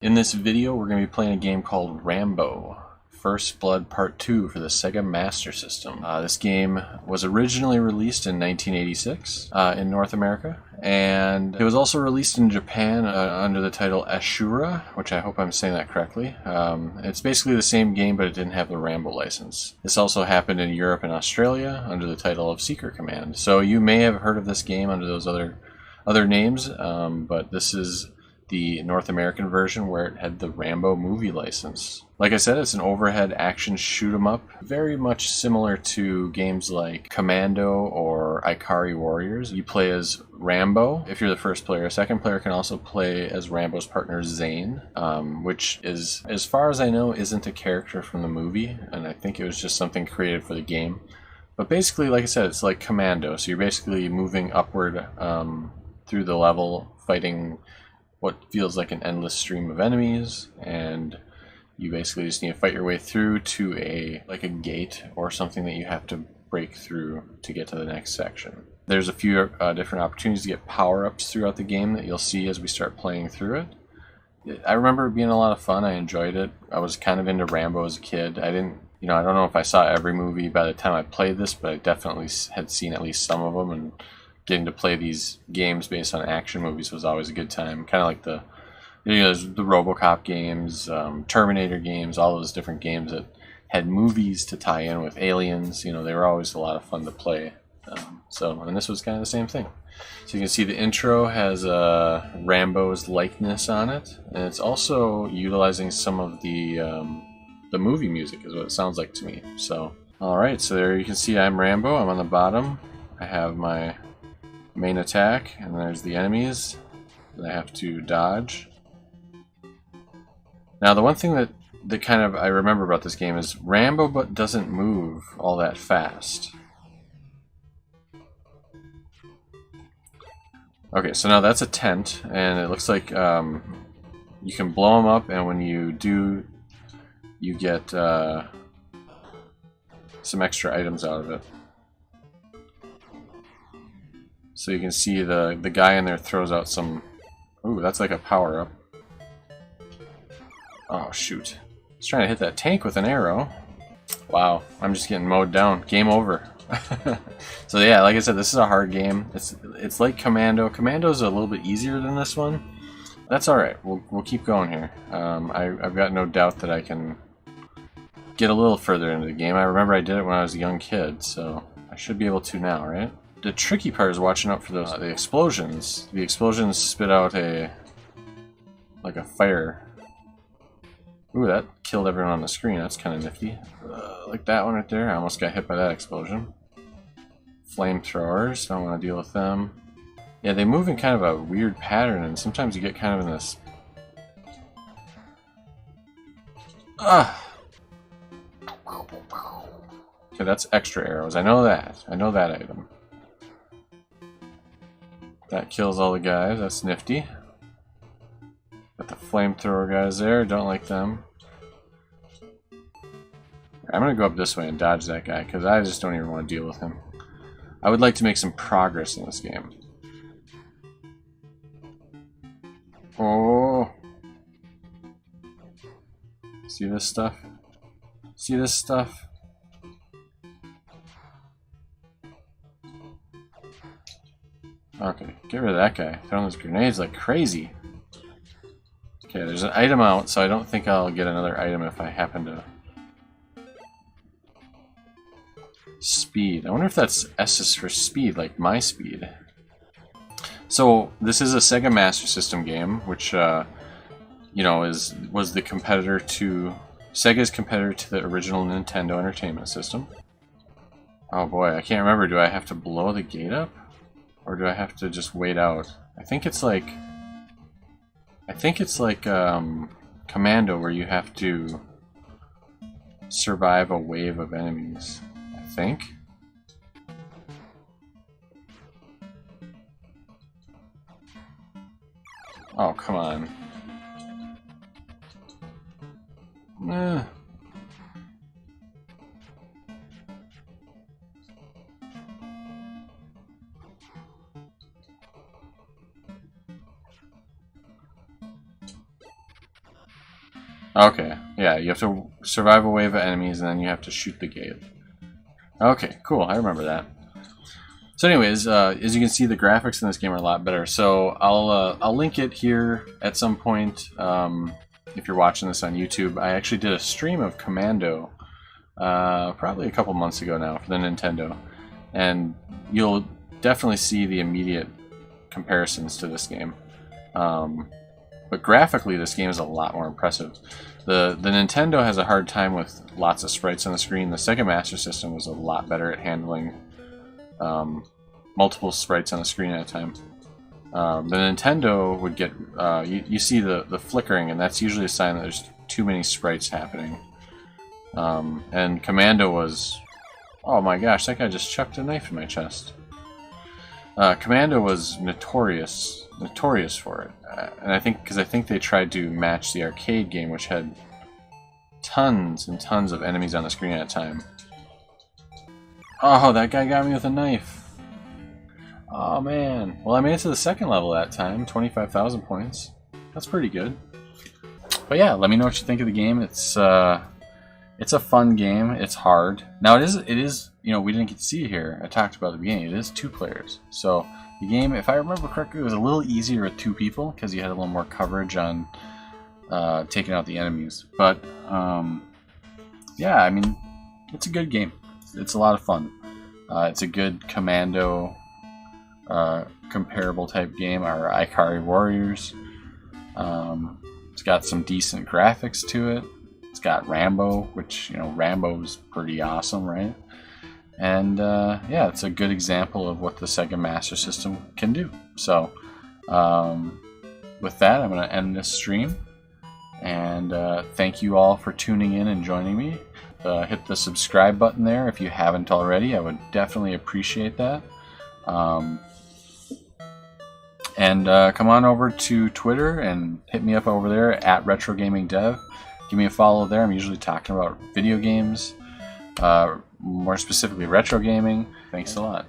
In this video, we're going to be playing a game called Rambo First Blood Part 2 for the Sega Master System. This game was originally released in 1986 in North America, and it was also released in Japan under the title Ashura, which I hope I'm saying that correctly. It's basically the same game, but it didn't have the Rambo license. This also happened in Europe and Australia under the title of Secret Command. So you may have heard of this game under those other names, but this is the North American version where it had the Rambo movie license. Like I said, it's an overhead action shoot 'em up, very much similar to games like Commando or Ikari Warriors. You play as Rambo if you're the first player. A second player can also play as Rambo's partner Zane, which is, as far as I know, isn't a character from the movie, and I think it was just something created for the game. But basically, like I said, it's like Commando, so you're basically moving upward through the level, fighting what feels like an endless stream of enemies, and you basically just need to fight your way through to a gate or something that you have to break through to get to the next section. There's a few different opportunities to get power-ups throughout the game that you'll see as we start playing through it. I remember it being a lot of fun. I enjoyed it. I was kind of into Rambo as a kid. I don't know if I saw every movie by the time I played this, but I definitely had seen at least some of them, and getting to play these games based on action movies was always a good time. Kind of like the RoboCop games, Terminator games, all those different games that had movies to tie in with aliens. They were always a lot of fun to play. And this was kind of the same thing. So you can see the intro has Rambo's likeness on it, and it's also utilizing some of the movie music, is what it sounds like to me. So, all right, so there you can see I'm Rambo. I'm on the bottom. I have my main attack, and there's the enemies that I have to dodge. Now, the one thing that kind of I remember about this game is Rambo doesn't move all that fast. Okay, so now that's a tent, and it looks like you can blow them up, and when you do, you get some extra items out of it. So you can see the guy in there throws out some... Ooh, that's like a power-up. Oh, shoot. I was trying to hit that tank with an arrow. Wow, I'm just getting mowed down. Game over. So yeah, like I said, this is a hard game. It's like Commando. Commando's a little bit easier than this one. That's alright. We'll keep going here. I've got no doubt that I can get a little further into the game. I remember I did it when I was a young kid, so I should be able to now, right? The tricky part is watching out for those the explosions. The explosions spit out like a fire. Ooh, that killed everyone on the screen. That's kind of nifty. Like that one right there. I almost got hit by that explosion. Flamethrowers. Don't want to deal with them. Yeah, they move in kind of a weird pattern, and sometimes you get kind of in this... Okay, that's extra arrows. I know that. I know that item. That kills all the guys. That's nifty. Got the flamethrower guys there. Don't like them. I'm going to go up this way and dodge that guy, because I just don't even want to deal with him. I would like to make some progress in this game. Oh! See this stuff? See this stuff? Okay, get rid of that guy. Throwing those grenades like crazy. Okay, there's an item out, so I don't think I'll get another item if I happen to... Speed. I wonder if that's S is for speed, like my speed. So, this is a Sega Master System game, which, was the competitor to... Sega's competitor to the original Nintendo Entertainment System. Oh boy, I can't remember. Do I have to blow the gate up? Or do I have to just wait out? I think it's like Commando, where you have to survive a wave of enemies. I think. Oh, come on. Okay, yeah, you have to survive a wave of enemies and then you have to shoot the gate. Okay, cool, I remember that. So anyways, as you can see, the graphics in this game are a lot better. So I'll link it here at some point if you're watching this on YouTube. I actually did a stream of Commando probably a couple months ago now for the Nintendo, and you'll definitely see the immediate comparisons to this game. But graphically, this game is a lot more impressive. The Nintendo has a hard time with lots of sprites on the screen. The Sega Master System was a lot better at handling multiple sprites on the screen at a time. The Nintendo would get, you see the flickering, and that's usually a sign that there's too many sprites happening. And Commando was, oh my gosh, that guy just chucked a knife in my chest. Commando was notorious for it, and I think they tried to match the arcade game, which had tons and tons of enemies on the screen at a time. Oh, that guy got me with a knife. Oh man. Well, I made it to the second level that time, 25,000 points. That's pretty good. But yeah, let me know what you think of the game. It's a fun game. It's hard. Now it is. You know, we didn't get to see it here. I talked about at the beginning. It is 2 players. So the game, if I remember correctly, it was a little easier with 2 people because you had a little more coverage on taking out the enemies. But yeah, I mean, it's a good game. It's a lot of fun. It's a good Commando comparable type game, or Ikari Warriors. It's got some decent graphics to it. It's got Rambo, which, you know, Rambo's pretty awesome, right? And yeah, it's a good example of what the Sega Master System can do. So with that, I'm going to end this stream. And thank you all for tuning in and joining me. Hit the subscribe button there if you haven't already. I would definitely appreciate that. And come on over to Twitter and hit me up over there at RetroGamingDev. Give me a follow there. I'm usually talking about video games, more specifically retro gaming. Thanks a lot.